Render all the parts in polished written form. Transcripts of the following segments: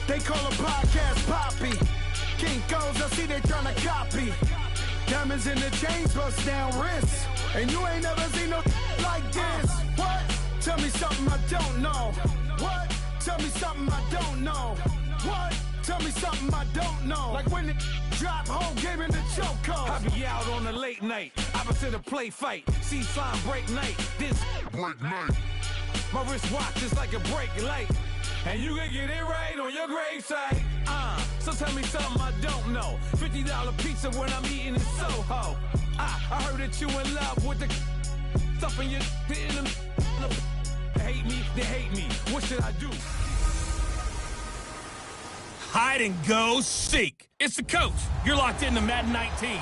They call a podcast Poppy. Kinkos, I see they tryna copy. Diamonds in the chains, bust down wrists. And you ain't never seen no like this. What? Tell me something I don't know. What? Tell me something I don't know. What? Tell me something I don't know. Like when it drop, whole game in the chokehold. I be out on a late night, opposite a play fight. See slime break night, this break night. My wrist watch is like a brake light. And you can get it right on your gravesite. So tell me something I don't know. $50 pizza when I'm eating in Soho. I heard that you in love with the stuff in your in them. Hate me, they hate me. What should I do? Hide and go seek. It's the coach. You're locked into Madden 19.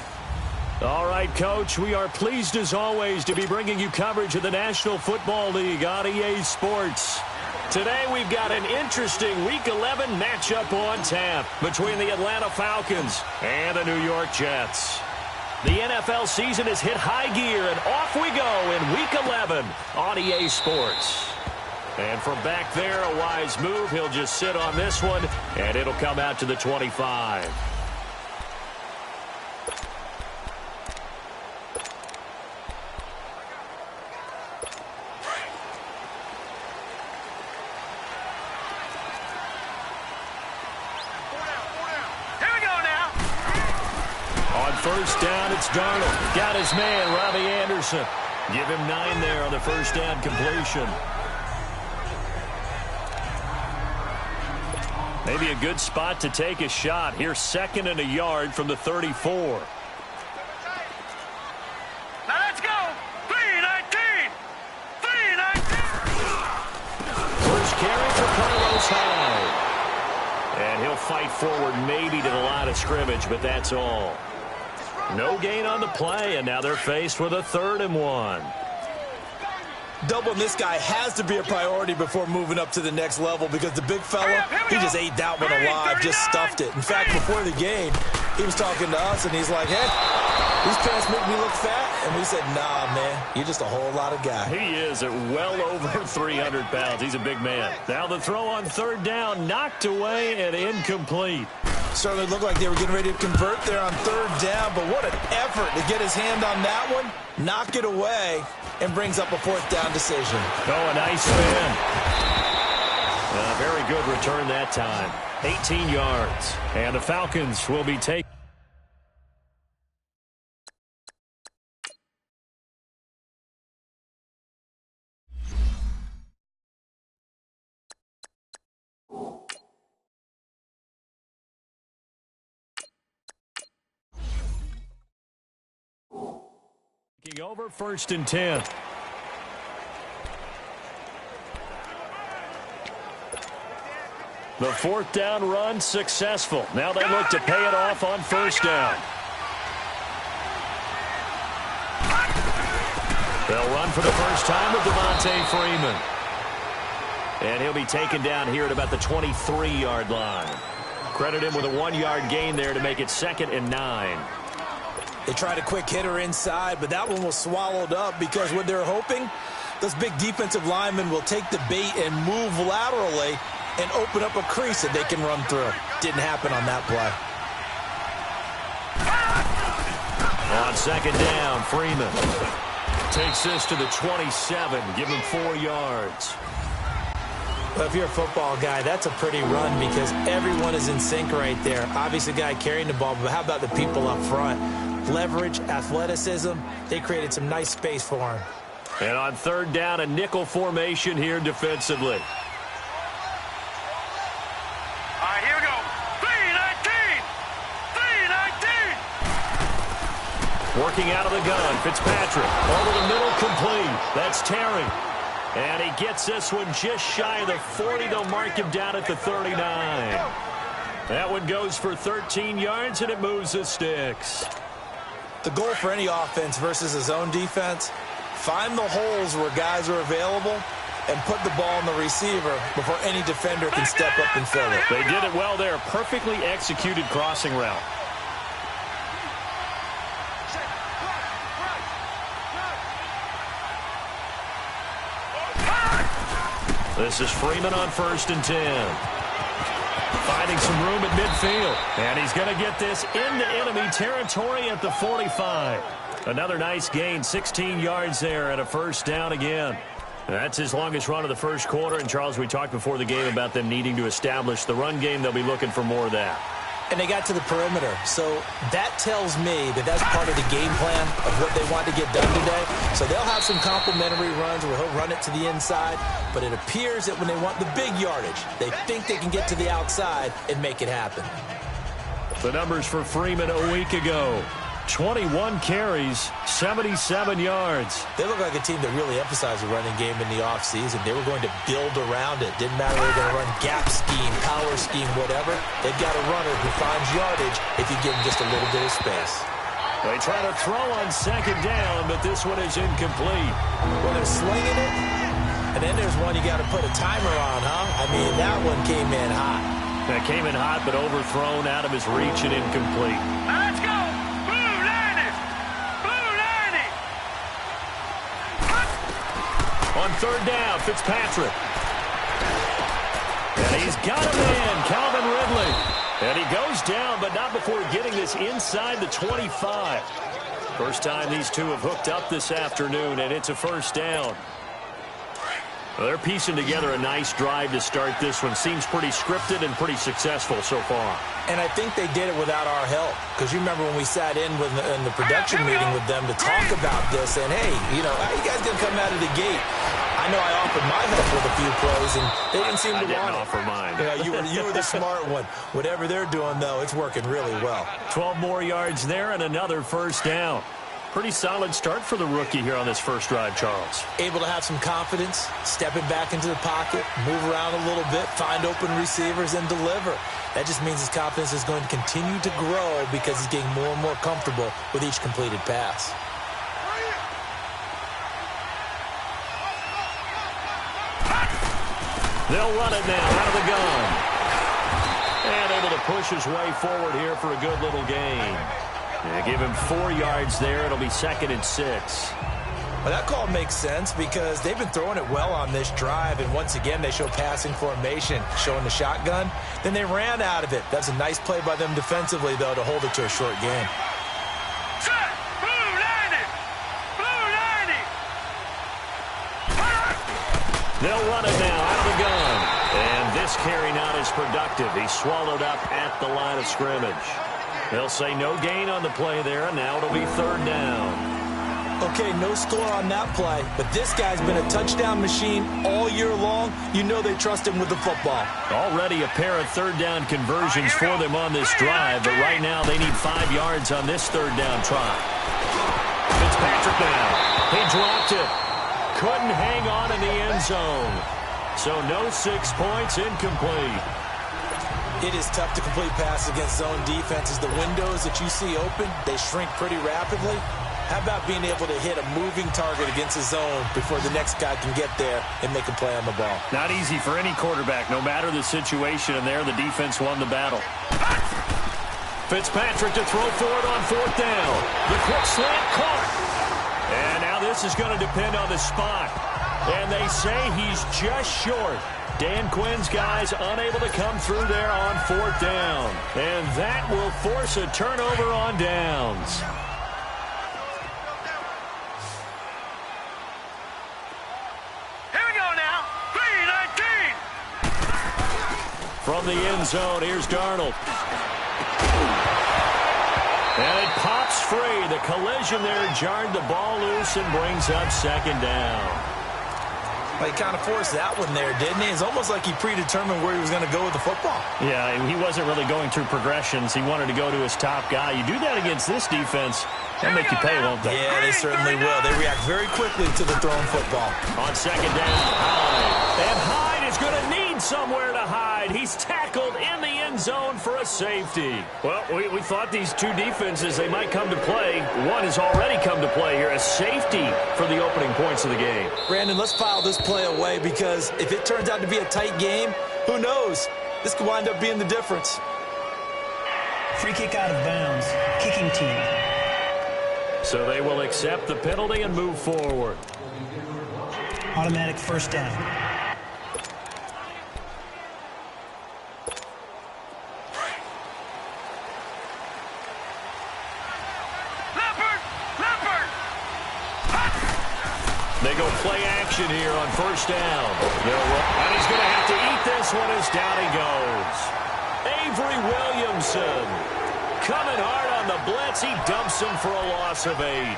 All right, Coach, we are pleased as always to be bringing you coverage of the National Football League on EA Sports. Today we've got an interesting Week 11 matchup on tap between the Atlanta Falcons and the New York Jets. The NFL season has hit high gear, and off we go in Week 11 on EA Sports. And from back there, a wise move. He'll just sit on this one, and it'll come out to the 25. First down, it's Darnold. Got his man, Robbie Anderson. Give him 9 there on the first down completion. Maybe a good spot to take a shot. Here's 2nd and a yard from the 34. Now let's go. 3-19. 3-19. First carry for Carlos Hyde. And he'll fight forward maybe to the line of scrimmage, but that's all. No gain on the play, and now they're faced with a 3rd and 1. Doubling this guy has to be a priority before moving up to the next level because the big fella, he just ate that one alive, just stuffed it. In fact, before the game, he was talking to us, and he's like, hey, these pants make me look fat. And we said, nah, man, you're just a whole lot of guy. He is at well over 300 pounds. He's a big man. Now the throw on 3rd down, knocked away and incomplete. Certainly looked like they were getting ready to convert there on 3rd down, but what an effort to get his hand on that one, knock it away, and brings up a 4th down decision. Oh, a nice spin. A very good return that time. 18 yards. And the Falcons will be taking. Over 1st and 10. The 4th down run successful. Now they look to pay it off on 1st down. They'll run for the first time with Devontae Freeman. And he'll be taken down here at about the 23-yard line. Credit him with a 1-yard gain there to make it 2nd and 9. They tried a quick hitter inside, but that one was swallowed up because what they're hoping, those big defensive linemen will take the bait and move laterally and open up a crease that they can run through. Didn't happen on that play. On 2nd down, Freeman takes this to the 27, give him 4 yards. Well, if you're a football guy, that's a pretty run because everyone is in sync right there. Obviously, the guy carrying the ball, but how about the people up front? Leverage, athleticism, they created some nice space for him. And on 3rd down, a nickel formation here defensively. All right, here we go. 3-19. 3-19. Working out of the gun, Fitzpatrick. Over the middle, complete. That's Terry. And he gets this one just shy of the 40. They'll mark him down at the 39. That one goes for 13 yards, and it moves the sticks. The goal for any offense versus a zone defense, find the holes where guys are available and put the ball on the receiver before any defender can step up and fill it. They did it well there. Perfectly executed crossing route. This is Freeman on 1st and 10. Finding some room at midfield. And he's going to get this into enemy territory at the 45. Another nice gain, 16 yards there and a first down again. That's his longest run of the first quarter. And, Charles, we talked before the game about them needing to establish the run game. They'll be looking for more of that. And they got to the perimeter. So that tells me that that's part of the game plan of what they want to get done today. So they'll have some complimentary runs where he'll run it to the inside. But it appears that when they want the big yardage, they think they can get to the outside and make it happen. The numbers for Freeman a week ago. 21 carries, 77 yards. They look like a team that really emphasized the running game in the offseason. They were going to build around it. Didn't matter whether they're going to run gap scheme, power scheme, whatever. They've got a runner who finds yardage if you give him just a little bit of space. They try to throw on second down, but this one is incomplete. Well, they're slinging it, and then there's one you got to put a timer on, huh? I mean, that one came in hot. That came in hot, but overthrown, out of his reach and incomplete. Now let's go. On third down, Fitzpatrick. And he's got a man, Calvin Ridley. And he goes down, but not before getting this inside the 25. First time these two have hooked up this afternoon, and it's a first down. Well, they're piecing together a nice drive to start this one. Seems pretty scripted and pretty successful so far. And I think they did it without our help. Because you remember when we sat in the production meeting with them to talk about this. And, hey, you know, how you guys going to come out of the gate? I know I offered my help with a few plays, and they didn't seem to want it. I didn't offer mine. Yeah, you were the smart one. Whatever they're doing, though, it's working really well. 12 more yards there and another first down. Pretty solid start for the rookie here on this first drive, Charles. Able to have some confidence, stepping back into the pocket, move around a little bit, find open receivers, and deliver. That just means his confidence is going to continue to grow because he's getting more and more comfortable with each completed pass. They'll run it now out of the gun. And able to push his way forward here for a good little gain. Yeah, give him 4 yards there. It'll be 2nd and 6. Well, that call makes sense because they've been throwing it well on this drive, and once again they show passing formation, showing the shotgun. Then they ran out of it. That's a nice play by them defensively, though, to hold it to a short gain. Set! Blue 90! Blue 90! They'll run it now out of the gun. And this carry not as productive. He's swallowed up at the line of scrimmage. They'll say no gain on the play there, and now it'll be 3rd down. Okay, no score on that play, but this guy's been a touchdown machine all year long. You know they trust him with the football. Already a pair of 3rd down conversions for them on this drive, but right now they need 5 yards on this 3rd down try. Fitzpatrick now. He dropped it. Couldn't hang on in the end zone. So no 6 points, incomplete. It is tough to complete passes against zone defenses. The windows that you see open, they shrink pretty rapidly. How about being able to hit a moving target against a zone before the next guy can get there and make a play on the ball? Not easy for any quarterback, no matter the situation, and there the defense won the battle. Fitzpatrick to throw for it on 4th down. The quick slant caught. And now this is going to depend on the spot. And they say he's just short. Dan Quinn's guys unable to come through there on 4th down. And that will force a turnover on downs. Here we go now. 3-19. From the end zone, here's Darnold. And it pops free. The collision there jarred the ball loose and brings up 2nd down. Well, he kind of forced that one there, didn't he? It's almost like he predetermined where he was going to go with the football. Yeah, he wasn't really going through progressions. He wanted to go to his top guy. You do that against this defense, they'll make you pay, won't they? Yeah, they certainly will. They react very quickly to the thrown football. On 2nd down, Hyde. And Hyde is going to need somewhere to hide. He's tackled in the end zone for a safety. Well, we thought these two defenses, they might come to play. One has already come to play here, a safety for the opening points of the game. Brandon, let's file this play away because if it turns out to be a tight game, who knows? This could wind up being the difference. Free kick out of bounds. Kicking team. So they will accept the penalty and move forward. Automatic first down. They go play action here on first down. And he's going to have to eat this one as down he goes. Avery Williamson coming hard on the blitz. He dumps him for a loss of 8.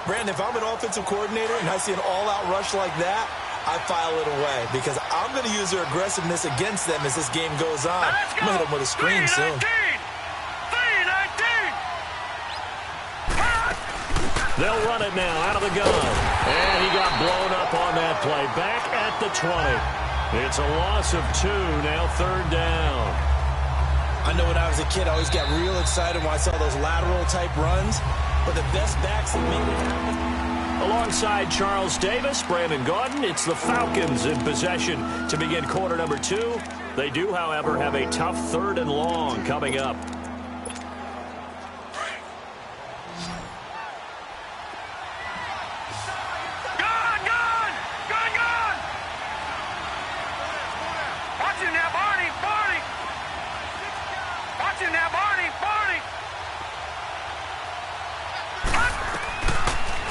Brandon, if I'm an offensive coordinator and I see an all-out rush like that, I file it away because I'm going to use their aggressiveness against them as this game goes on. I'm going to hit them with a screen soon. They'll run it now out of the gun. And he got blown up on that play. Back at the 20. It's a loss of 2, now third down. I know when I was a kid, I always got real excited when I saw those lateral-type runs. But the best backs that made it happen. Alongside Charles Davis, Brandon Gaudin, it's the Falcons in possession to begin quarter number 2. They do, however, have a tough 3rd and long coming up.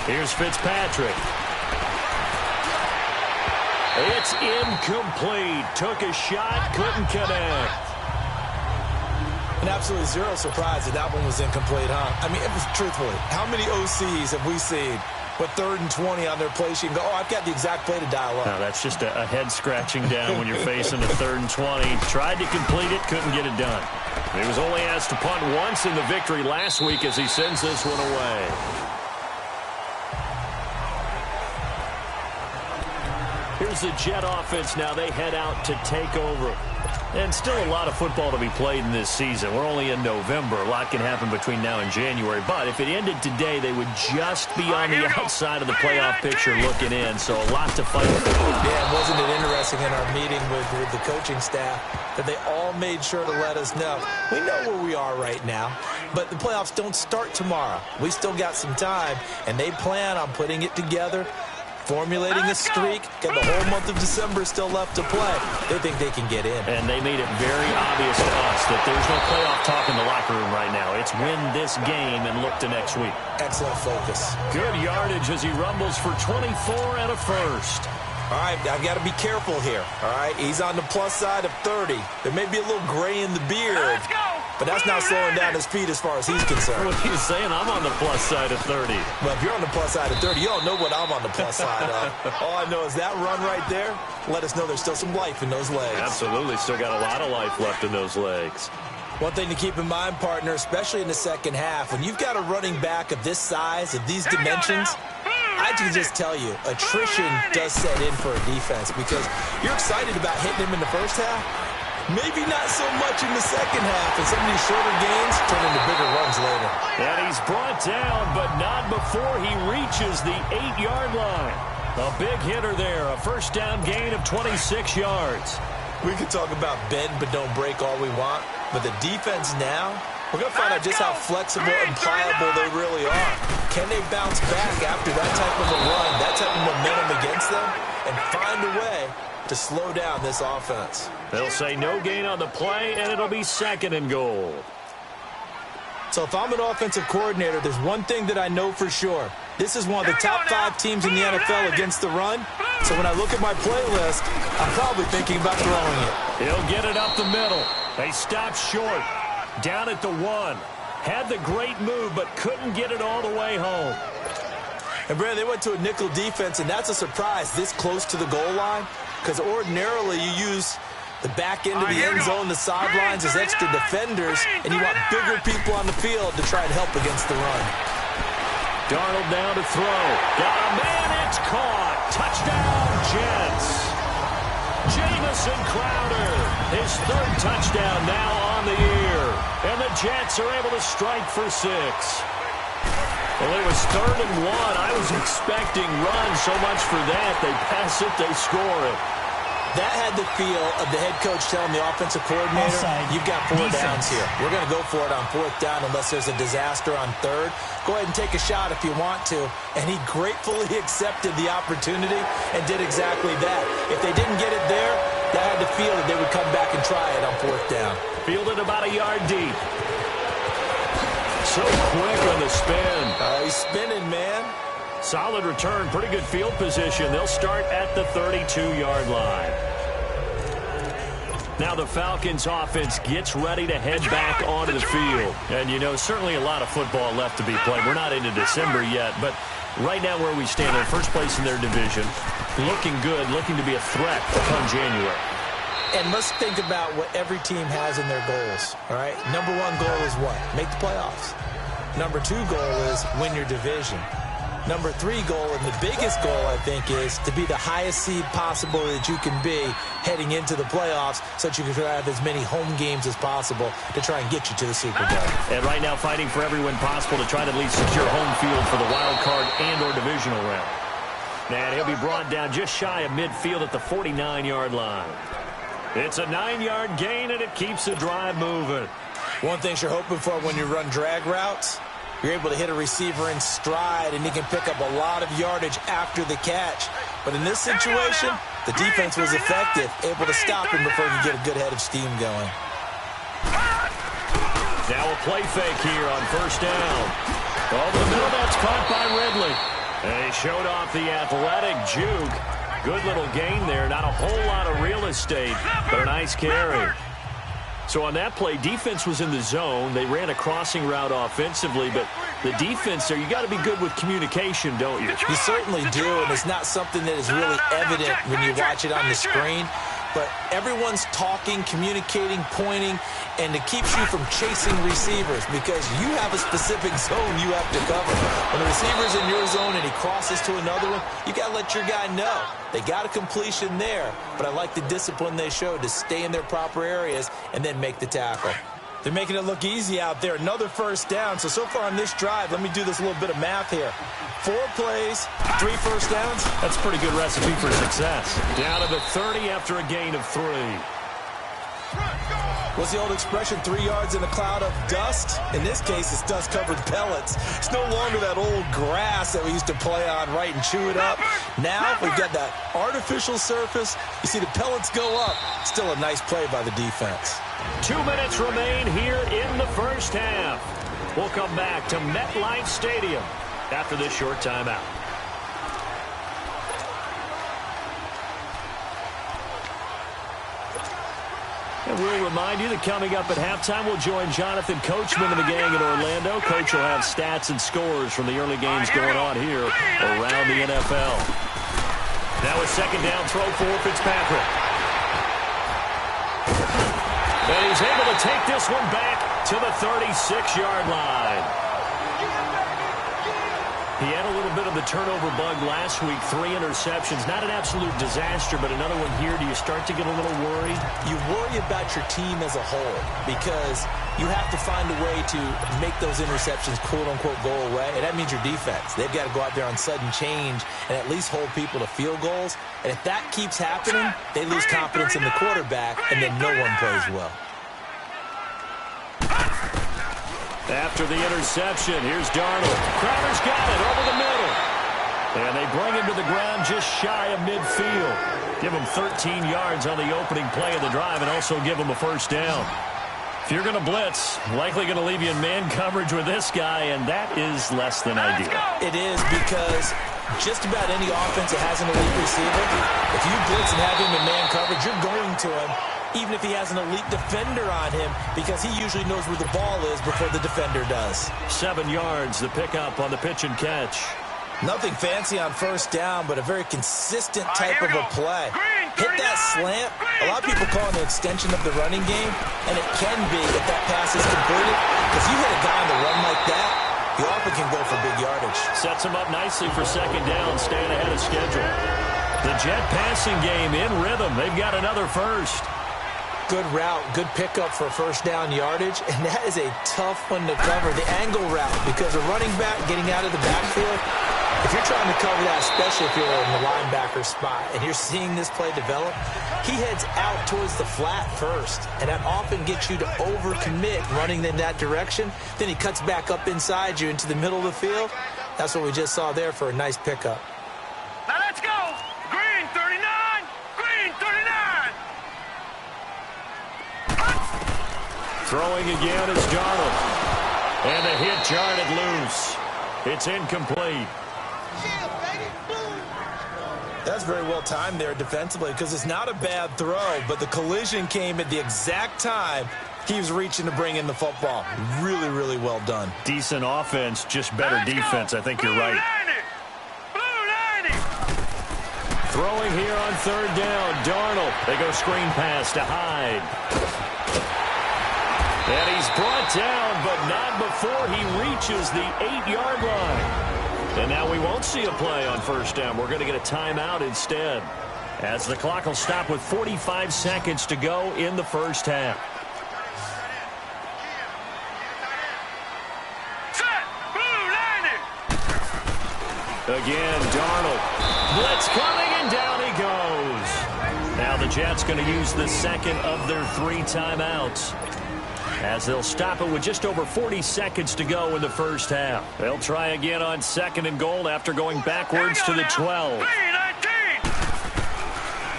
Here's Fitzpatrick. It's incomplete. Took a shot, couldn't connect. And absolutely zero surprise that one was incomplete, huh? I mean, truthfully, how many OCs have we seen with 3rd and 20 on their play sheet and go, oh, I've got the exact play to dial up? No, that's just a head-scratching down when you're facing a 3rd and 20. Tried to complete it, couldn't get it done. He was only asked to punt once in the victory last week as he sends this one away. Here's the Jet offense now. They head out to take over. And still a lot of football to be played in this season. We're only in November. A lot can happen between now and January. But if it ended today, they would just be on the outside of the playoff picture looking in. So a lot to fight for. Yeah, wasn't it interesting in our meeting with the coaching staff that they all made sure to let us know. We know where we are right now, but the playoffs don't start tomorrow. We still got some time, and they plan on putting it together, formulating a streak, got the whole month of December still left to play. They think they can get in. And they made it very obvious to us that there's no playoff talk in the locker room right now. It's win this game and look to next week. Excellent focus. Good yardage as he rumbles for 24 and a first. All right, I've got to be careful here. All right, he's on the plus side of 30. There may be a little gray in the beard, but that's not slowing down his speed as far as he's concerned. What are you saying? I'm on the plus side of 30. Well, if you're on the plus side of 30, you don't know what I'm on the plus side of. All I know is that run right there let us know there's still some life in those legs. Absolutely, still got a lot of life left in those legs. One thing to keep in mind, partner, especially in the second half, when you've got a running back of this size, of these dimensions, I can just tell you, attrition does set in for a defense because you're excited about hitting him in the first half. Maybe not so much in the second half, and some of these shorter gains turn into bigger runs later. And he's brought down, but not before he reaches the 8-yard line. A big hitter there, a first down gain of 26 yards. We can talk about bend but don't break all we want, but the defense now, we're going to find out just how flexible and pliable they really are. Can they bounce back after that type of a run, that type of momentum against them, and find a way to slow down this offense? They'll say no gain on the play, and it'll be 2nd and goal. So if I'm an offensive coordinator, there's one thing that I know for sure. This is one of the top 5 teams in the NFL against the run. So when I look at my playlist, I'm probably thinking about throwing it. He'll get it up the middle. They stop short. Down at the 1. Had the great move, but couldn't get it all the way home. And, Brad, they went to a nickel defense, and that's a surprise this close to the goal line because ordinarily you use the back end of the end zone, the sidelines as extra defenders, and you want bigger people on the field to try and help against the run. Darnold down to throw. Got a man, it's caught. Touchdown, Jets. Jamison Crowder, his 3rd touchdown now on the year. And the Jets are able to strike for 6. Well, it was 3rd and 1. I was expecting runs so much for that. They pass it, they score it. That had the feel of the head coach telling the offensive coordinator, you've got 4 downs here. We're going to go for it on 4th down unless there's a disaster on 3rd. Go ahead and take a shot if you want to. And he gratefully accepted the opportunity and did exactly that. If they didn't get it there, that had the feel that they would come back and try it on 4th down. Fielded about a yard deep. So quick on the spin. He's spinning, man. Solid return, pretty good field position. They'll start at the 32-yard line. Now the Falcons offense gets ready to head back onto the field. And, you know, certainly a lot of football left to be played. We're not into December yet, but right now where we stand, they're first place in their division. Looking good, looking to be a threat come January. And let's think about what every team has in their goals, all right? Number one goal is what? Make the playoffs. Number two goal is win your division. Number three goal, and the biggest goal, I think, is to be the highest seed possible that you can be heading into the playoffs so that you can have as many home games as possible to try and get you to the Super Bowl. And right now fighting for every win possible to try to at least secure home field for the wild card and or divisional round. And he'll be brought down just shy of midfield at the 49-yard line. It's a 9-yard gain, and it keeps the drive moving. One thing you're hoping for when you run drag routes, you're able to hit a receiver in stride, and he can pick up a lot of yardage after the catch. But in this situation, the defense was effective, able to stop him before he could get a good head of steam going. Now a play fake here on first down. Over the middle, that's caught by Ridley. And he showed off the athletic juke. Good little gain there. Not a whole lot of real estate, but a nice carry. So on that play, defense was in the zone. They ran a crossing route offensively, but the defense there, you got to be good with communication, don't you? You certainly do, and it's not something that is really evident when you watch it on the screen. But everyone's talking, communicating, pointing, and it keeps you from chasing receivers because you have a specific zone you have to cover. When the receiver's in your zone and he crosses to another one, you got to let your guy know. They got a completion there, but I like the discipline they showed to stay in their proper areas and then make the tackle. They're making it look easy out there. Another first down. So far on this drive, let me do this little bit of math here. 4 plays, 3 first downs. That's a pretty good recipe for success. Down to the 30 after a gain of 3. What's the old expression, 3 yards in a cloud of dust? In this case, it's dust-covered pellets. It's no longer that old grass that we used to play on, right, and chew it up. Now we've got that artificial surface. You see the pellets go up. Still a nice play by the defense. 2 minutes remain here in the first half. We'll come back to MetLife Stadium after this short timeout. And we'll remind you that coming up at halftime, we'll join Jonathan Coachman and the gang in Orlando. Coach will have stats and scores from the early games going on here around the NFL. Now a second down throw for Fitzpatrick. And he's able to take this one back to the 36-yard line. He had a little bit of the turnover bug last week, 3 interceptions. Not an absolute disaster, but another one here. Do you start to get a little worried? You worry about your team as a whole because you have to find a way to make those interceptions, quote-unquote, go away, and that means your defense. They've got to go out there on sudden change and at least hold people to field goals. And if that keeps happening, they lose confidence in the quarterback, and then no one plays well. After the interception, here's Darnold. Crowder's got it over the middle. And they bring him to the ground just shy of midfield. Give him 13 yards on the opening play of the drive and also give him a first down. If you're going to blitz, likely going to leave you in man coverage with this guy, and that is less than ideal. It is because just about any offense that has an elite receiver, if you blitz and have him in man coverage, you're going to him, even if he has an elite defender on him, because he usually knows where the ball is before the defender does. 7 yards, the pickup on the pitch and catch. Nothing fancy on first down, but a very consistent type of a play. Hit that slant. A lot of people call it an extension of the running game, and it can be if that pass is completed. If you hit a guy on the run like that, you often can go for big yardage. Sets him up nicely for second down, staying ahead of schedule. The Jet passing game in rhythm. They've got another first. Good route, good pickup for first down yardage, and that is a tough one to cover, the angle route, because a running back getting out of the backfield, if you're trying to cover that, especially if you're in the linebacker spot, and you're seeing this play develop, he heads out towards the flat first, and that often gets you to overcommit running in that direction. Then he cuts back up inside you into the middle of the field. That's what we just saw there for a nice pickup. Now let's go. Green 39. Green 39. Throwing again is Darnold. And the hit jarred it loose. It's incomplete. That's very well timed there defensively because it's not a bad throw, but the collision came at the exact time he was reaching to bring in the football. Really, really well done. Decent offense, just better defense. I think you're right. Throwing here on third down, Darnold. They go screen pass to Hyde. And he's brought down, but not before he reaches the 8-yard line. And now we won't see a play on first down. We're going to get a timeout instead, as the clock will stop with 45 seconds to go in the first half. Again, Darnold. Blitz coming, and down he goes. Now the Jets going to use the second of their 3 timeouts, as they'll stop it with just over 40 seconds to go in the first half. They'll try again on 2nd and goal after going backwards to the 12.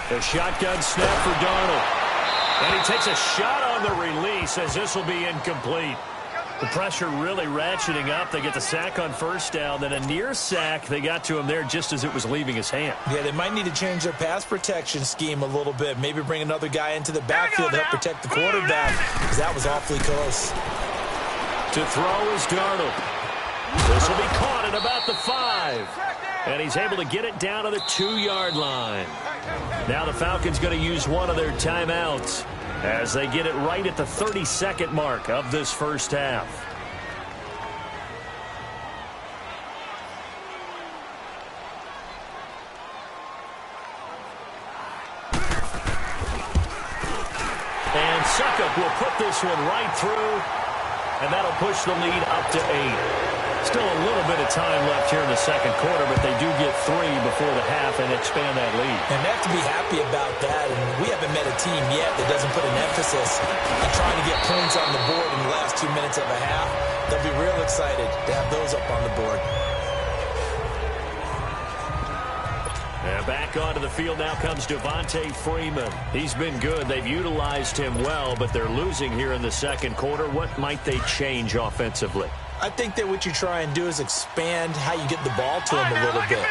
The shotgun snap for Darnold. And he takes a shot on the release, as this will be incomplete. The pressure really ratcheting up. They get the sack on first down, then a near sack. They got to him there just as it was leaving his hand. Yeah, they might need to change their pass protection scheme a little bit. Maybe bring another guy into the backfield to help protect the quarterback, because that was awfully close. To throw is Darnold. This will be caught at about the 5. And he's able to get it down to the 2-yard line. Now the Falcons going to use one of their timeouts, as they get it right at the 30-second mark of this first half. And Suckup will put this one right through, and that'll push the lead up to 8. Still a little bit of time left here in the second quarter, but they do get 3 before the half and expand that lead. And they have to be happy about that. And we haven't met a team yet that doesn't put an emphasis on trying to get points on the board in the last 2 minutes of a half. They'll be real excited to have those up on the board. And back onto the field now comes Devontae Freeman. He's been good. They've utilized him well, but they're losing here in the second quarter. What might they change offensively? I think that what you try and do is expand how you get the ball to him a little bit.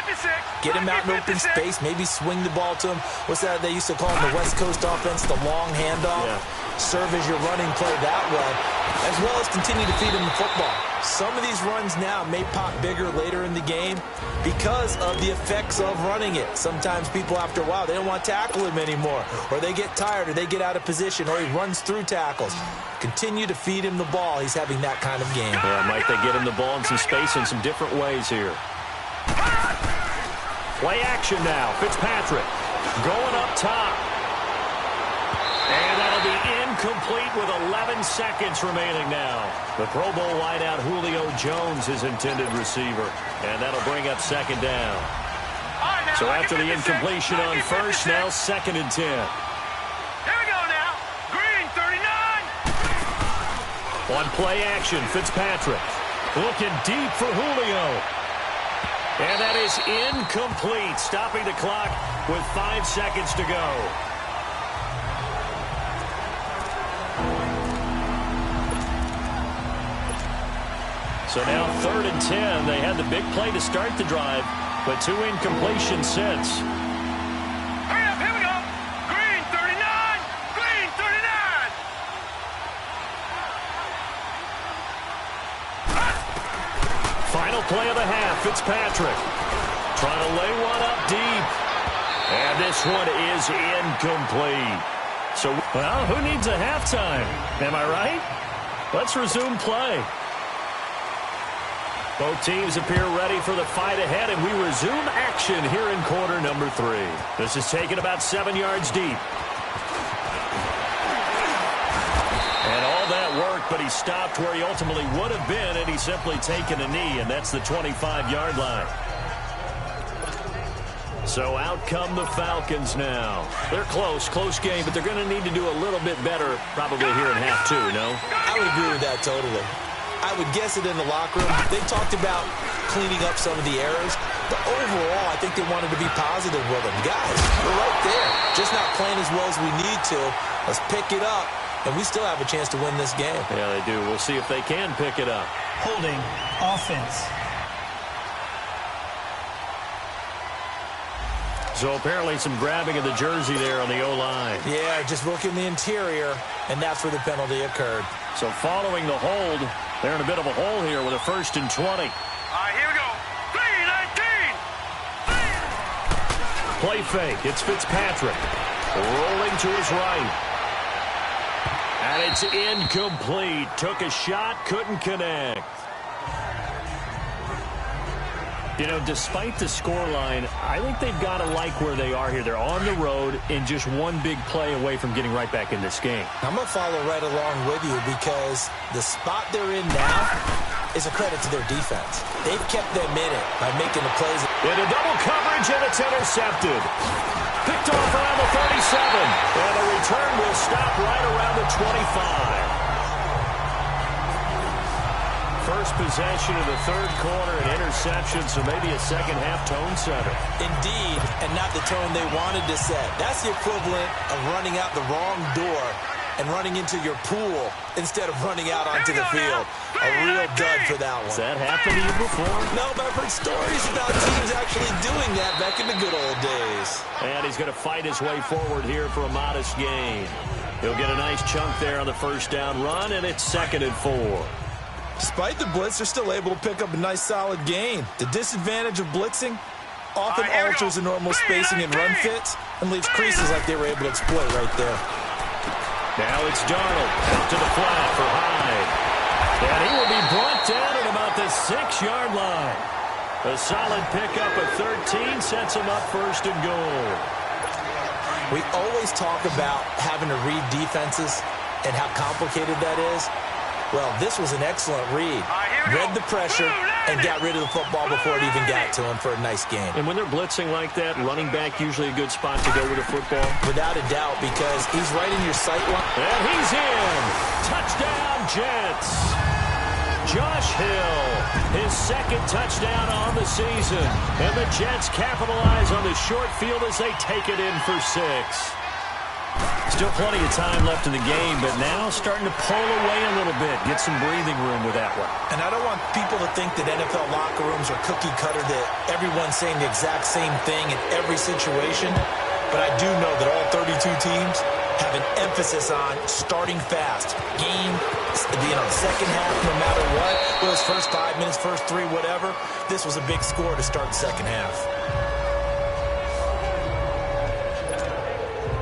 Get him out in open space, maybe swing the ball to him. What's that they used to call in the West Coast offense, the long handoff? Yeah. Serve as your running play that way, as well as continue to feed him the football. Some of these runs now may pop bigger later in the game because of the effects of running it. Sometimes people, after a while, they don't want to tackle him anymore, or they get tired, or they get out of position, or he runs through tackles. Continue to feed him the ball. He's having that kind of game. Yeah, might they get him the ball in some space in some different ways here. Play action now. Fitzpatrick going up top. And that'll be incomplete with 11 seconds remaining now. The Pro Bowl wideout Julio Jones is intended receiver. And that'll bring up 2nd down. So after the incompletion on first, now 2nd and 10. Here we go now. Green, 39. On play action, Fitzpatrick looking deep for Julio. And that is incomplete, stopping the clock with 5 seconds to go. So now 3rd and 10. They had the big play to start the drive, but 2 incompletions since. Hurry up, here we go. Green, 39. Green, 39. Final play of the half, Fitzpatrick trying to lay one up deep. And this one is incomplete. So, well, who needs a halftime? Am I right? Let's resume play. Both teams appear ready for the fight ahead, and we resume action here in quarter number 3. This is taken about 7 yards deep. And all that work, but he stopped where he ultimately would have been, and he's simply taken a knee, and that's the 25-yard line. So out come the Falcons now. They're close game, but they're going to need to do a little bit better probably here in half 2, no? I would agree with that totally. I would guess it in the locker room. They talked about cleaning up some of the errors, but overall, I think they wanted to be positive with them. Guys, we're right there. Just not playing as well as we need to. Let's pick it up, and we still have a chance to win this game. Yeah, they do. We'll see if they can pick it up. Holding offense. So apparently some grabbing of the jersey there on the O-line. Yeah, just working the interior, and that's where the penalty occurred. So following the hold, they're in a bit of a hole here with a 1st and 20. All right, here we go. 3-19. Play fake. It's Fitzpatrick. Rolling to his right. And it's incomplete. Took a shot, couldn't connect. You know, despite the scoreline, I think they've got to like where they are here. They're on the road and just one big play away from getting right back in this game. I'm going to follow right along with you because the spot they're in now is a credit to their defense. They've kept them in it by making the plays. Into double coverage, and it's intercepted. Picked off around the 37. And the return will stop right around the 25. First possession of the third quarter, an interception, so maybe a second-half tone setter. Indeed, and not the tone they wanted to set. That's the equivalent of running out the wrong door and running into your pool instead of running out onto the field. A real dud for that one. Has that happened to you before? No, but I've heard stories about teams actually doing that back in the good old days. And he's going to fight his way forward here for a modest gain. He'll get a nice chunk there on the first down run, and it's 2nd and 4. Despite the blitz, they're still able to pick up a nice solid gain. The disadvantage of blitzing often alters the normal spacing and run fits and leaves creases like they were able to exploit right there. Now it's Darnold out to the flat for Hyde. And he will be brought down at about the 6-yard line. A solid pickup of 13 sets him up 1st and goal. We always talk about having to read defenses and how complicated that is. Well, this was an excellent read. Read the pressure and got rid of the football before it even got to him for a nice game. And when they're blitzing like that, running back usually a good spot to go with the football? Without a doubt, because he's right in your sight line. And he's in. Touchdown, Jets. Josh Hill, his 2nd touchdown on the season. And the Jets capitalize on the short field as they take it in for 6. Still plenty of time left in the game, but now starting to pull away a little bit. Get some breathing room with that one. And I don't want people to think that NFL locker rooms are cookie cutter, that everyone's saying the exact same thing in every situation. But I do know that all 32 teams have an emphasis on starting fast. Game, the second half, no matter what. Whether it's first 5 minutes, first 3, whatever. This was a big score to start the second half.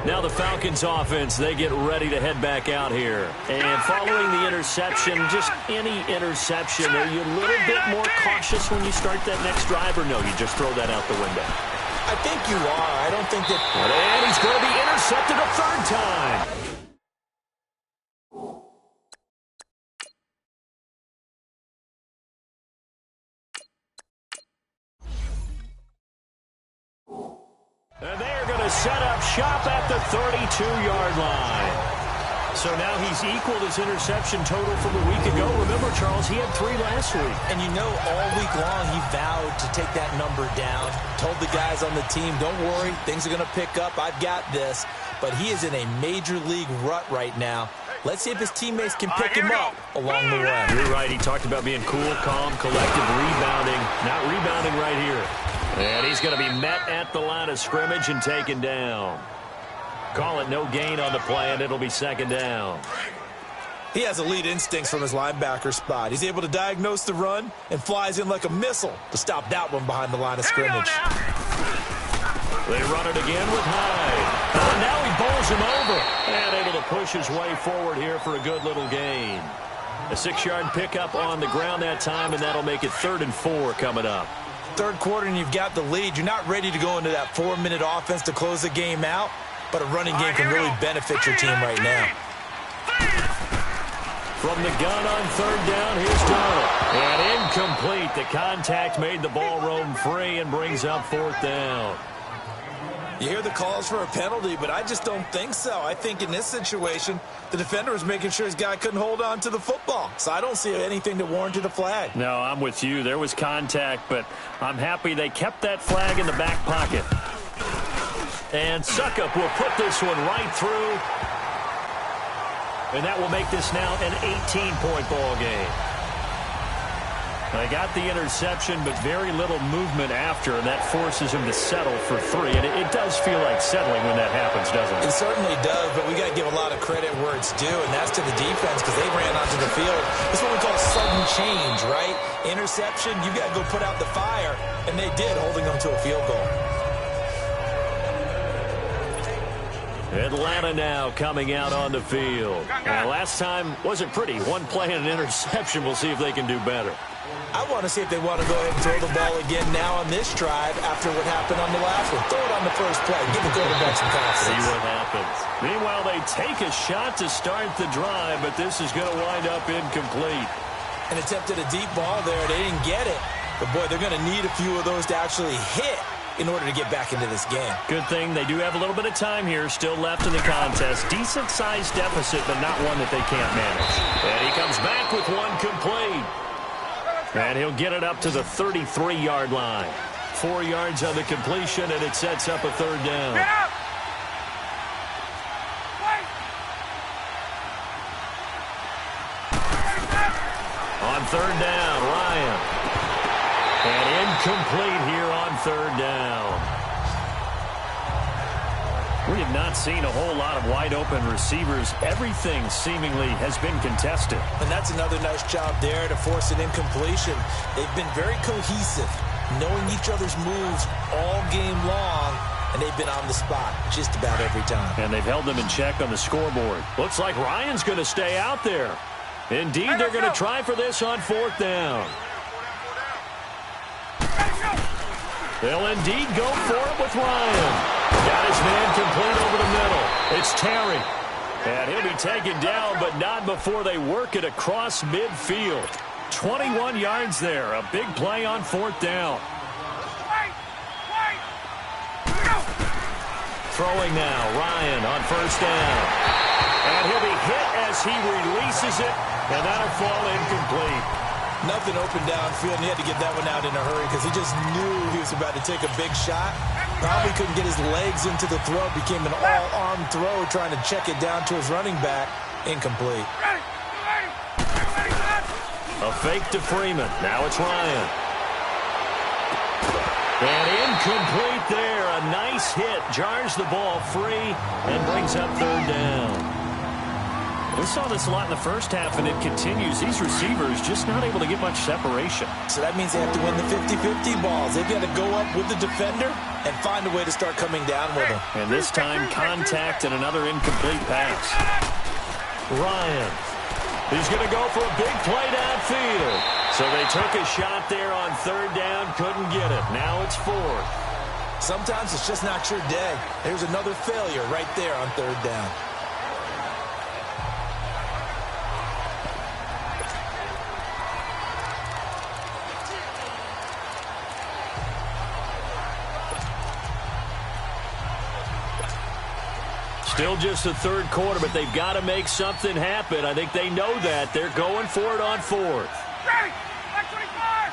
Now the Falcons offense, they get ready to head back out here. And following the interception, just any interception, are you a little bit more cautious when you start that next drive, or no, you just throw that out the window? I think you are. I don't think that... And he's going to be intercepted a 3rd time. And they are going to set up shop at the 32-yard line. So now he's equaled his interception total from a week ago. Remember, Charles, he had 3 last week. And you know, all week long he vowed to take that number down. Told the guys on the team, don't worry, things are going to pick up. I've got this. But he is in a major league rut right now. Let's see if his teammates can pick him up along the way. You're right. He talked about being cool, calm, collective, rebounding. Not rebounding right here. And he's going to be met at the line of scrimmage and taken down. Call it no gain on the play, and it'll be 2nd down. He has elite instincts from his linebacker spot. He's able to diagnose the run and flies in like a missile to stop that one behind the line of scrimmage. They run it again with Hyde. Oh, now he bowls him over. And able to push his way forward here for a good little gain. A 6-yard pickup on the ground that time, and that'll make it 3rd and 4 coming up. Third quarter and you've got the lead. You're not ready to go into that 4-minute offense to close the game out, but a running game can really benefit your team right now. From the gun on 3rd down, here's Darnold. And incomplete. The contact made the ball roam free and brings up 4th down. You hear the calls for a penalty, but I just don't think so. I think in this situation, the defender was making sure his guy couldn't hold on to the football. So I don't see anything that warranted a flag. No, I'm with you. There was contact, but I'm happy they kept that flag in the back pocket. And Suckup will put this one right through. And that will make this now an 18-point ball game. They got the interception, but very little movement after, and that forces him to settle for 3. And it does feel like settling when that happens, doesn't it? It certainly does, but we got to give a lot of credit where it's due, and that's to the defense because they ran onto the field. It's what we call sudden change, right? Interception, you got to go put out the fire, and they did, holding them to a field goal. Atlanta now coming out on the field. Last time wasn't pretty. One play and an interception. We'll see if they can do better. I want to see if they want to go ahead and throw the ball again now on this drive after what happened on the last one. Throw it on the first play. Give the quarterback some confidence. See what happens. Meanwhile, they take a shot to start the drive, but this is going to wind up incomplete. And attempted a deep ball there. They didn't get it. But, boy, they're going to need a few of those to actually hit in order to get back into this game. Good thing they do have a little bit of time here still left in the contest. Decent-sized deficit, but not one that they can't manage. And he comes back with one complete. And he'll get it up to the 33-yard line. 4 yards on the completion, and it sets up a third down. Get up! On third down, Ryan. And incomplete here on third down. We have not seen a whole lot of wide-open receivers. Everything seemingly has been contested. And that's another nice job there to force an incompletion. They've been very cohesive, knowing each other's moves all game long, and they've been on the spot just about every time. And they've held them in check on the scoreboard. Looks like Ryan's going to stay out there. Indeed, they're going to try for this on fourth down. They'll indeed go for it with Ryan. Got his man complete over the middle. It's Terry. And he'll be taken down, but not before they work it across midfield. 21 yards there. A big play on fourth down. Throwing now, Ryan on first down. And he'll be hit as he releases it, and that'll fall incomplete. Nothing open downfield, and he had to get that one out in a hurry because he just knew he was about to take a big shot. Probably couldn't get his legs into the throw. Became an all-arm throw trying to check it down to his running back. Incomplete. A fake to Freeman. Now it's Ryan. And incomplete there. A nice hit. Jars the ball free and brings up third down. We saw this a lot in the first half, and it continues. These receivers just not able to get much separation. So that means they have to win the 50-50 balls. They've got to go up with the defender and find a way to start coming down with him. And this time, contact and another incomplete pass. Ryan. He's going to go for a big play downfield. So they took a shot there on third down, couldn't get it. Now it's fourth. Sometimes it's just not your day. There's another failure right there on third down. Still just the third quarter, but they've got to make something happen. I think they know that. They're going for it on fourth. Ready! Back 25!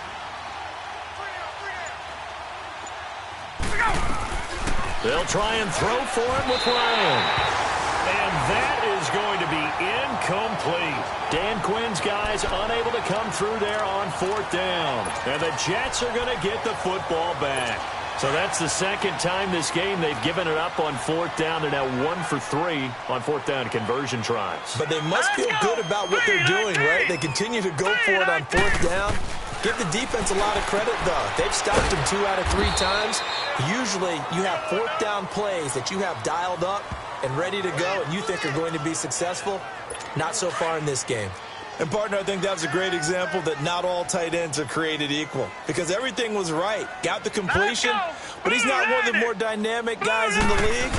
They'll try and throw for it with Ryan. And that is going to be incomplete. Dan Quinn's guys unable to come through there on fourth down. And the Jets are going to get the football back. So that's the second time this game they've given it up on fourth down. They're now 1 for 3 on fourth down conversion tries. But they must feel good about what they're doing, right? They continue to go for it on fourth down. Give the defense a lot of credit, though. They've stopped them 2 out of 3 times. Usually you have fourth down plays that you have dialed up and ready to go and you think are going to be successful. Not so far in this game. And, partner, I think that was a great example that not all tight ends are created equal. Because everything was right. Got the completion, but he's not one of the more dynamic guys in the league.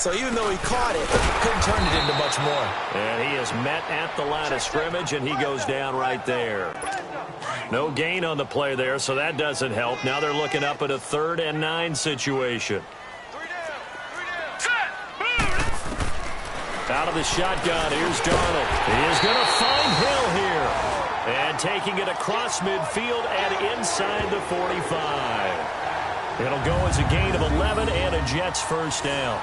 So even though he caught it, couldn't turn it into much more. And he is met at the line of scrimmage, and he goes down right there. No gain on the play there, so that doesn't help. Now they're looking up at a 3rd and 9 situation. Out of the shotgun, here's Darnold. He is going to find Hill here. And taking it across midfield and inside the 45. It'll go as a gain of 11 and a Jets first down.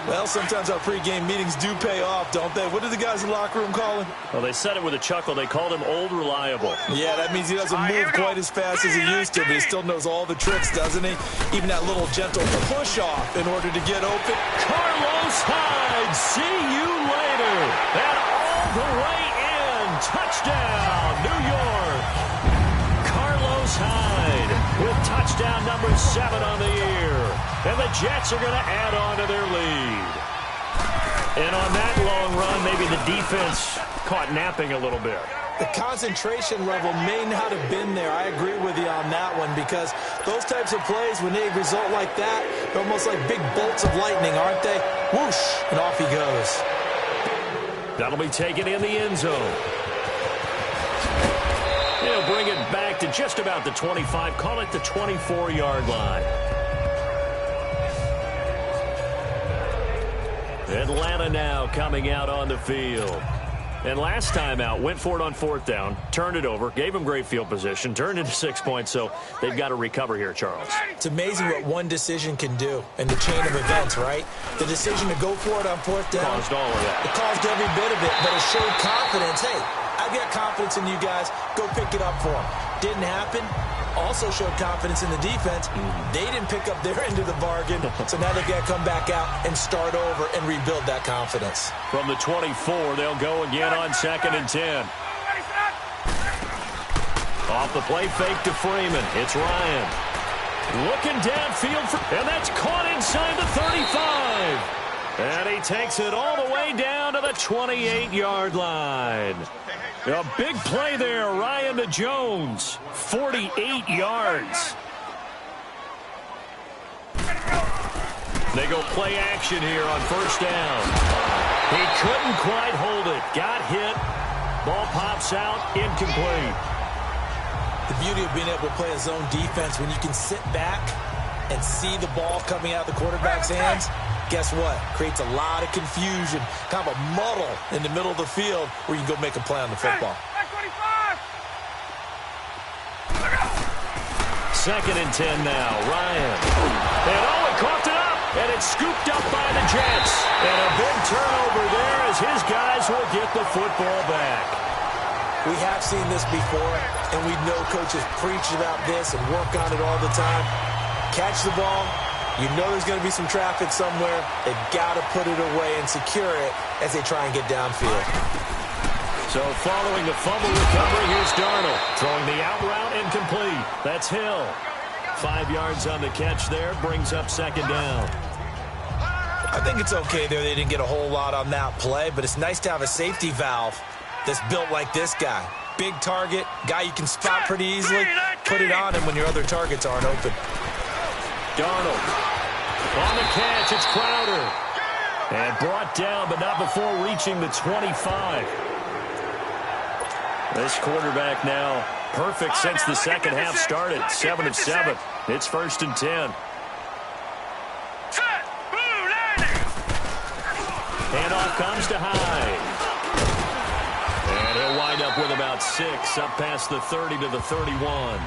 Well, sometimes our pregame meetings do pay off, don't they? What do the guys in the locker room call him? Well, they said it with a chuckle. They called him Old Reliable. Yeah, that means he doesn't move quite as fast as he used to, but he still knows all the tricks, doesn't he? Even that little gentle push-off in order to get open. Carlos Hyde, see you later. And all the way in. Touchdown, New York. Carlos Hyde with touchdown number 7 on the year. And the Jets are going to add on to their lead. And on that long run, maybe the defense caught napping a little bit. The concentration level may not have been there. I agree with you on that one, because those types of plays, when they result like that, they're almost like big bolts of lightning, aren't they? Whoosh, and off he goes. That'll be taken in the end zone. He'll bring it back to just about the 25, call it the 24-yard line. Atlanta now coming out on the field. And last time out, went for it on 4th down, turned it over, gave him great field position, turned into 6 points, so they've got to recover here, Charles. It's amazing what one decision can do in the chain of events, right? The decision to go for it on 4th down. Caused all of that. It caused every bit of it, but it showed confidence. Hey, I've got confidence in you guys. Go pick it up for them. Didn't happen. Also showed confidence in the defense. They didn't pick up their end of the bargain, so now they've got to come back out and start over and rebuild that confidence. From the 24, they'll go again on 2nd and 10. Off the play fake to Freeman. It's Ryan. Looking downfield, and that's caught inside the 35. And he takes it all the way down to the 28-yard line. A big play there, Ryan to Jones, 48 yards. They go play action here on 1st down. He couldn't quite hold it. Got hit. Ball pops out, incomplete. The beauty of being able to play a zone defense, when you can sit back and see the ball coming out of the quarterback's hands, guess what? Creates a lot of confusion, kind of a muddle in the middle of the field where you can go make a play on the football. 2nd and 10 now. Ryan. And Owen coughed it up. And it's scooped up by the Jets. And a big turnover there as his guys will get the football back. We have seen this before, and we know coaches preach about this and work on it all the time. Catch the ball. You know there's going to be some traffic somewhere. They've got to put it away and secure it as they try and get downfield. So following the fumble recovery, here's Darnold. Throwing the out route incomplete. That's Hill. 5 yards on the catch there. Brings up 2nd down. I think it's okay there. They didn't get a whole lot on that play, but it's nice to have a safety valve that's built like this guy. Big target, guy you can spot pretty easily. Put it on him when your other targets aren't open. Darnold. On the catch, it's Crowder. And brought down, but not before reaching the 25. This quarterback now perfect since the second half started. 7 of 7. It's 1st and 10. Handoff comes to Hyde. And he'll wind up with about 6, up past the 30 to the 31.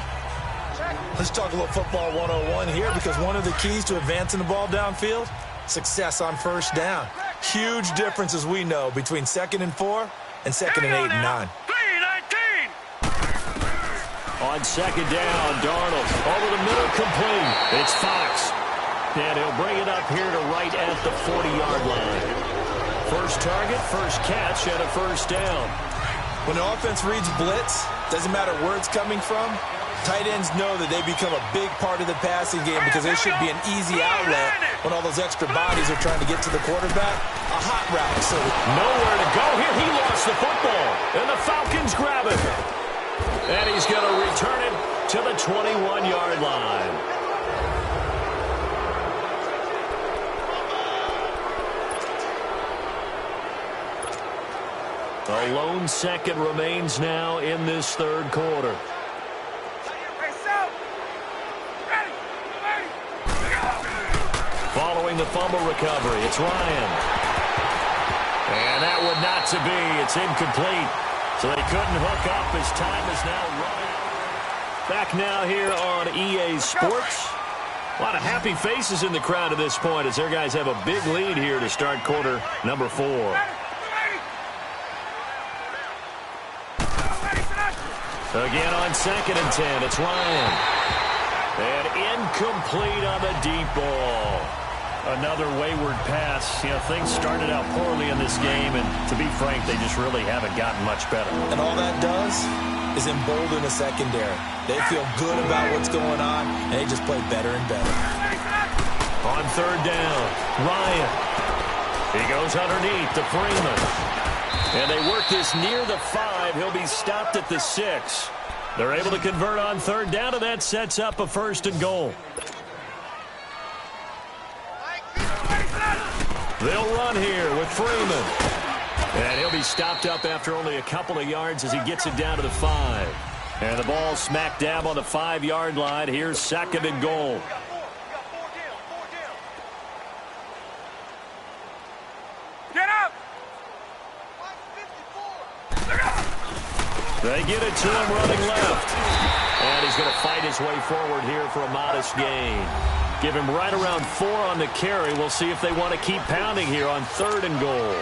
Let's talk a little football 101 here, because one of the keys to advancing the ball downfield, success on 1st down. Huge difference, as we know, between 2nd and 4 and 2nd and 8 and 9. On 2nd down, Darnold over the middle, complete. It's Fox. And he'll bring it up here to right at the 40-yard line. First target, first catch, and a 1st down. When the offense reads blitz, doesn't matter where it's coming from, tight ends know that they become a big part of the passing game, because there should be an easy outlet when all those extra bodies are trying to get to the quarterback. A hot route. So nowhere to go here. He lost the football, and the Falcons grab it. And he's going to return it to the 21-yard line. A lone second remains now in this 3rd quarter. Following the fumble recovery, it's Ryan. And that one not to be. It's incomplete. So they couldn't hook up as time is now running. Back now here on EA Sports. A lot of happy faces in the crowd at this point as their guys have a big lead here to start quarter number 4. Again on 2nd and 10, it's Ryan. And incomplete on the deep ball. Another wayward pass. You know, things started out poorly in this game, and to be frank, they just really haven't gotten much better. And all that does is embolden the secondary. They feel good about what's going on, and they just play better and better. On 3rd down, Ryan. He goes underneath to Freeman. And they work this near the 5. He'll be stopped at the 6. They're able to convert on 3rd down, and that sets up a 1st and goal. They'll run here with Freeman. And he'll be stopped up after only a couple of yards as he gets it down to the 5. And the ball smack dab on the 5-yard line. Here's 2nd and goal. Get up! They get it to him running left. And he's going to fight his way forward here for a modest gain. Give him right around 4 on the carry. We'll see if they want to keep pounding here on 3rd and goal.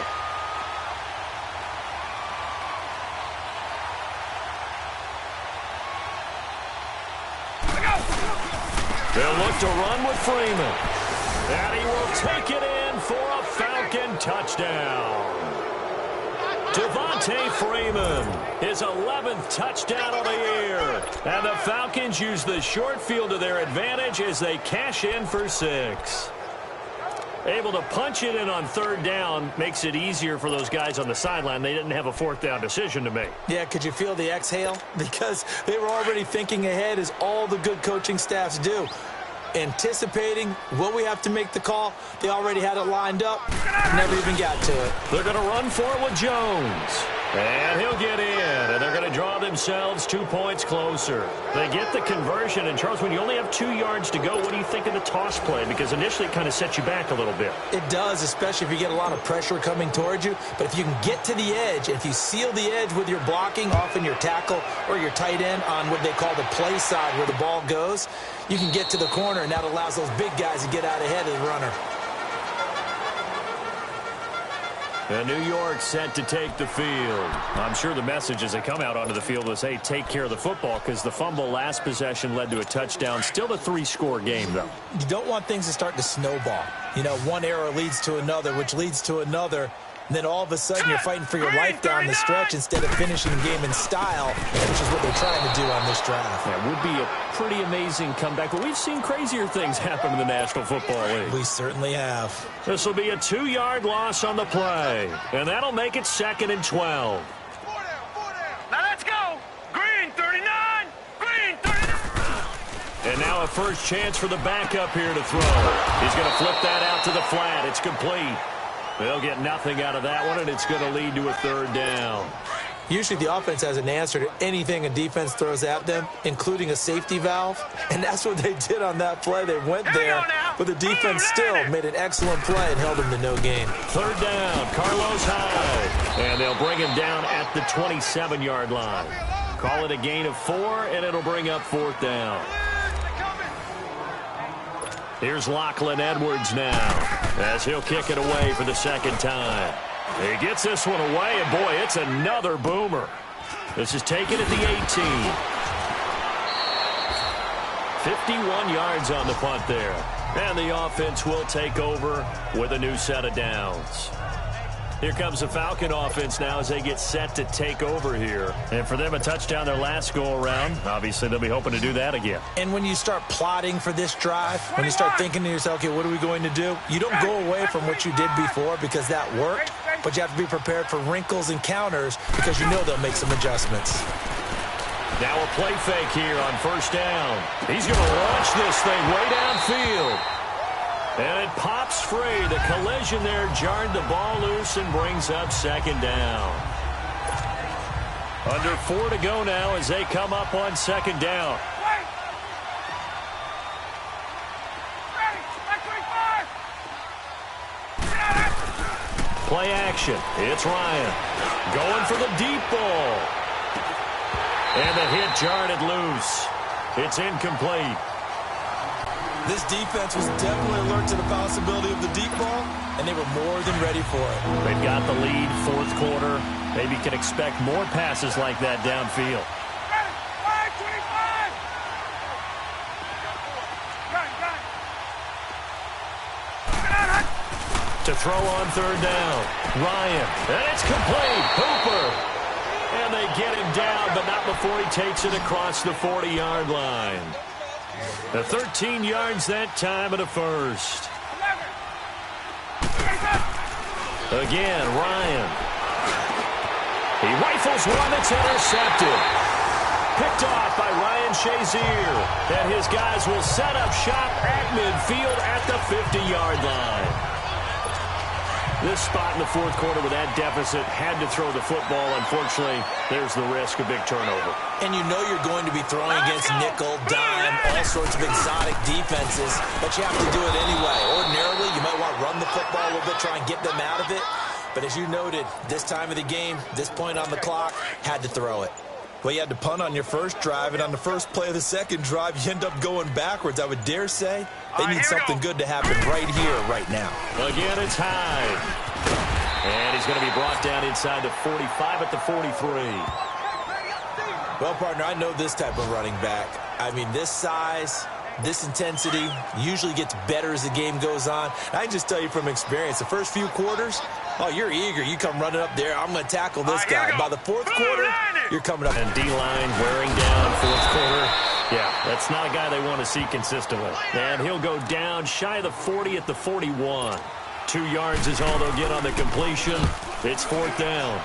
They'll look to run with Freeman. And he will take it in for a Falcon touchdown. Devontae Freeman, his 11th touchdown of the year. And the Falcons use the short field to their advantage as they cash in for 6. Able to punch it in on 3rd down makes it easier for those guys on the sideline. They didn't have a 4th down decision to make. Yeah, could you feel the exhale? Because they were already thinking ahead, as all the good coaching staffs do. Anticipating, will we have to make the call? They already had it lined up. Never even got to it. They're going to run for it with Jones. And he'll get in. And they're going to draw themselves 2 points closer. They get the conversion. And, Charles, when you only have 2 yards to go, what do you think of the toss play? Because initially it kind of sets you back a little bit. It does, especially if you get a lot of pressure coming towards you. But if you can get to the edge, if you seal the edge with your blocking, often your tackle or your tight end on what they call the play side where the ball goes, you can get to the corner, and that allows those big guys to get out ahead of the runner. And New York set to take the field. I'm sure the message as they come out onto the field was, hey, take care of the football, because the fumble last possession led to a touchdown. Still a 3-score game, though. You don't want things to start to snowball. You know, one error leads to another, which leads to another. And then all of a sudden you're fighting for your life down the stretch instead of finishing the game in style, which is what they're trying to do on this drive. That would be a pretty amazing comeback, but we've seen crazier things happen in the National Football League. We certainly have. This will be a 2-yard loss on the play, and that'll make it 2nd and 12. Now let's go! Green 39! Green 39! And now a first chance for the backup here to throw. He's going to flip that out to the flat. It's complete. They'll get nothing out of that one, and it's going to lead to a 3rd down. Usually the offense has an answer to anything a defense throws at them, including a safety valve. And that's what they did on that play. They went there, but the defense still made an excellent play and held them to no gain. 3rd down, Carlos Hyde. And they'll bring him down at the 27-yard line. Call it a gain of 4, and it'll bring up 4th down. Here's Lachlan Edwards now as he'll kick it away for the 2nd time. He gets this one away, and boy, it's another boomer. This is taken at the 18. 51 yards on the punt there. And the offense will take over with a new set of downs. Here comes the Falcon offense now as they get set to take over here. And for them, a touchdown their last go-around. Obviously, they'll be hoping to do that again. And when you start plotting for this drive, when you start thinking to yourself, okay, what are we going to do? You don't go away from what you did before because that worked, but you have to be prepared for wrinkles and counters because you know they'll make some adjustments. Now a play fake here on 1st down. He's going to launch this thing way downfield. And it pops free. The collision there jarred the ball loose and brings up 2nd down. Under 4 to go now as they come up on 2nd down. Play action. It's Ryan going for the deep ball. And the hit jarred it loose. It's incomplete. This defense was definitely alert to the possibility of the deep ball, and they were more than ready for it. They've got the lead, fourth quarter. Maybe can expect more passes like that downfield. To throw on third down. Ryan. And it's complete. Hooper. And they get him down, but not before he takes it across the 40-yard line. The 13 yards that time of the first. Again, Ryan. He rifles one that's intercepted. Picked off by Ryan Shazier. And his guys will set up shop at midfield at the 50-yard line. This spot in the fourth quarter with that deficit, had to throw the football. Unfortunately, there's the risk of big turnover. And you know you're going to be throwing against nickel, dime, all sorts of exotic defenses, but you have to do it anyway. Ordinarily, you might want to run the football a little bit, try and get them out of it. But as you noted, this time of the game, this point on the clock, had to throw it. Well, you had to punt on your first drive, and on the first play of the second drive, you end up going backwards. I would dare say they need something good to happen right here, right now. Again, it's Hyde. And he's going to be brought down inside the 45 at the 43. Well, partner, I know this type of running back. I mean, this size, this intensity usually gets better as the game goes on. I can just tell you from experience, the first few quarters, oh, you're eager. You come running up there. I'm going to tackle this guy. By the fourth quarter, you're coming up. And D-line wearing down fourth quarter. Yeah, that's not a guy they want to see consistently. And he'll go down shy of the 40 at the 41. 2 yards is all they'll get on the completion. It's fourth down.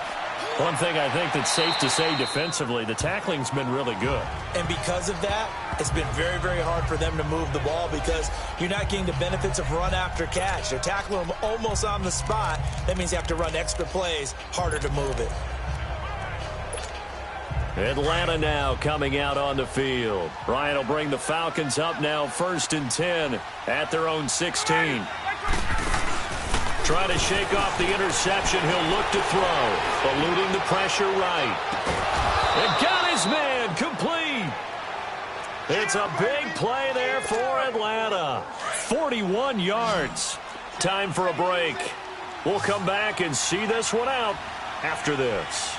One thing I think that's safe to say defensively, the tackling's been really good. And because of that, it's been very, very hard for them to move the ball because you're not getting the benefits of run after catch. They're tackling them almost on the spot. That means you have to run extra plays, harder to move it. Atlanta now coming out on the field. Ryan will bring the Falcons up now 1st and 10 at their own 16. Trying to shake off the interception. He'll look to throw. Eluding the pressure right. And got his man complete. It's a big play there for Atlanta. 41 yards. Time for a break. We'll come back and see this one out after this.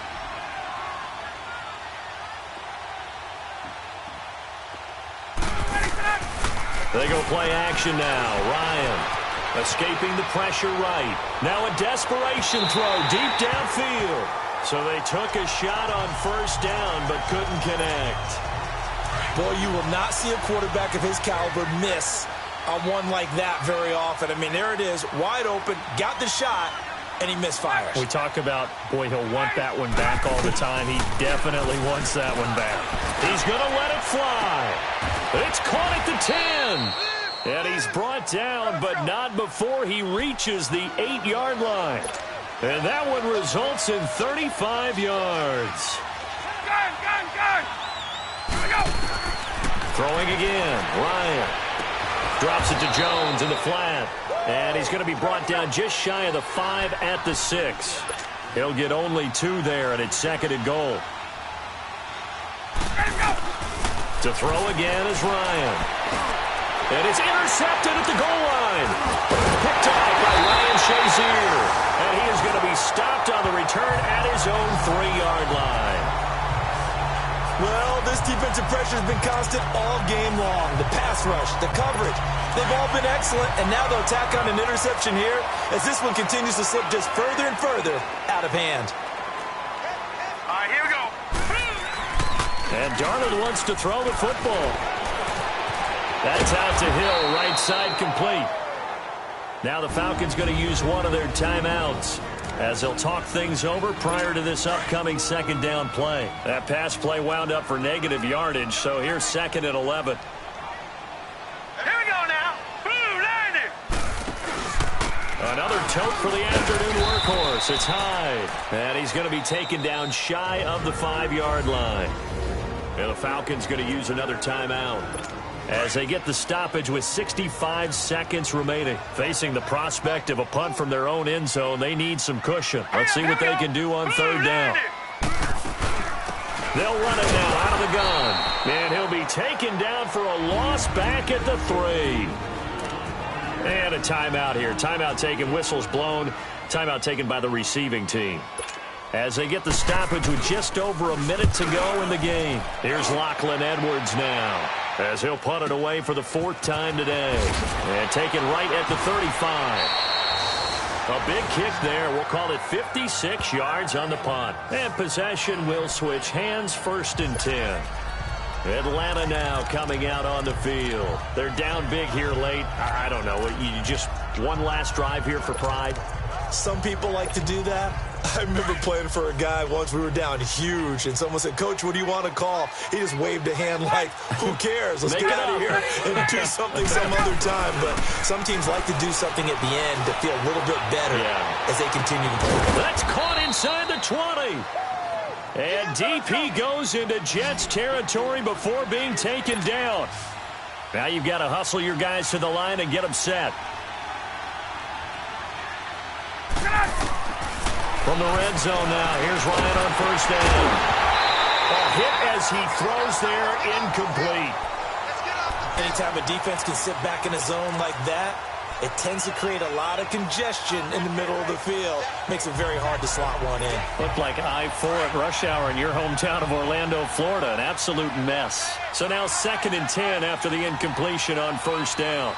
They go play action now. Ryan escaping the pressure right. Now a desperation throw deep downfield. So they took a shot on first down but couldn't connect. Boy, you will not see a quarterback of his caliber miss on one like that very often. I mean, there it is, wide open, got the shot, and he misfires. We talk about, boy, he'll want that one back all the time. He definitely wants that one back. He's going to let it fly. It's caught at the 10. And he's brought down, but not before he reaches the 8-yard line. And that one results in 35 yards. Throwing again. Ryan drops it to Jones in the flat. And he's going to be brought down just shy of the 5 at the 6. He'll get only 2 there, and it's 2nd and goal. To throw again is Ryan. And it's intercepted at the goal line. Picked off by Ryan Shazier. And he is going to be stopped on the return at his own 3-yard line. Well, this defensive pressure has been constant all game long. The pass rush, the coverage, they've all been excellent. And now they'll tack on an interception here as this one continues to slip just further and further out of hand. All right, here we go. And Darnold wants to throw the football. That's out to Hill, right side complete. Now the Falcons going to use one of their timeouts as they'll talk things over prior to this upcoming 2nd down play. That pass play wound up for negative yardage, so here's 2nd and 11. Here we go now. Blue 90. Another tote for the afternoon workhorse. It's Hyde. And he's going to be taken down shy of the 5-yard line. And the Falcons going to use another timeout as they get the stoppage with 65 seconds remaining. Facing the prospect of a punt from their own end zone, they need some cushion. Let's see what they can do on 3rd down. They'll run it now out of the gun. And he'll be taken down for a loss back at the 3. And a timeout here. Timeout taken, whistles blown. Timeout taken by the receiving team. As they get the stoppage with just over a minute to go in the game. Here's Lachlan Edwards now, as he'll punt it away for the 4th time today. And taken right at the 35. A big kick there. We'll call it 56 yards on the punt. And possession will switch hands, 1st and 10. Atlanta now coming out on the field. They're down big here late. I don't know. You just one last drive here for pride? Some people like to do that. I remember playing for a guy once. We were down huge, and someone said, "Coach, what do you want to call?" He just waved a hand like, who cares? Let's get out of here and do something some other time. But some teams like to do something at the end to feel a little bit better as they continue to play. That's caught inside the 20. And DP goes into Jets territory before being taken down. Now you've got to hustle your guys to the line and get them set. From the red zone now, here's Ryan on 1st down. A hit as he throws there, incomplete. Anytime a defense can sit back in a zone like that, it tends to create a lot of congestion in the middle of the field. Makes it very hard to slot one in. Looked like I-4 at rush hour in your hometown of Orlando, Florida. An absolute mess. So now 2nd and 10 after the incompletion on 1st down.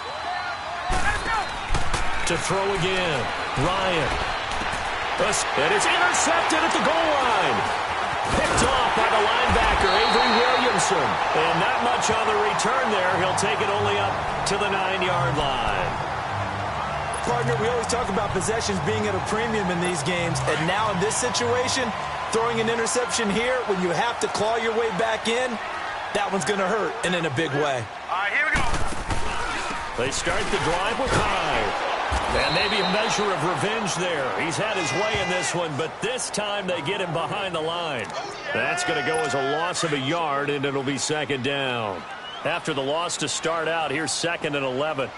To throw again, Ryan. And it's intercepted at the goal line. Picked off by the linebacker, Avery Williamson. And not much on the return there. He'll take it only up to the 9-yard line. Partner, we always talk about possessions being at a premium in these games. And now in this situation, throwing an interception here when you have to claw your way back in, that one's going to hurt, and in a big way. All right, here we go. They start the drive with Hyde. And maybe a measure of revenge there. He's had his way in this one, but this time they get him behind the line. That's going to go as a loss of a yard, and it'll be 2nd down. After the loss to start out, here's 2nd and 11.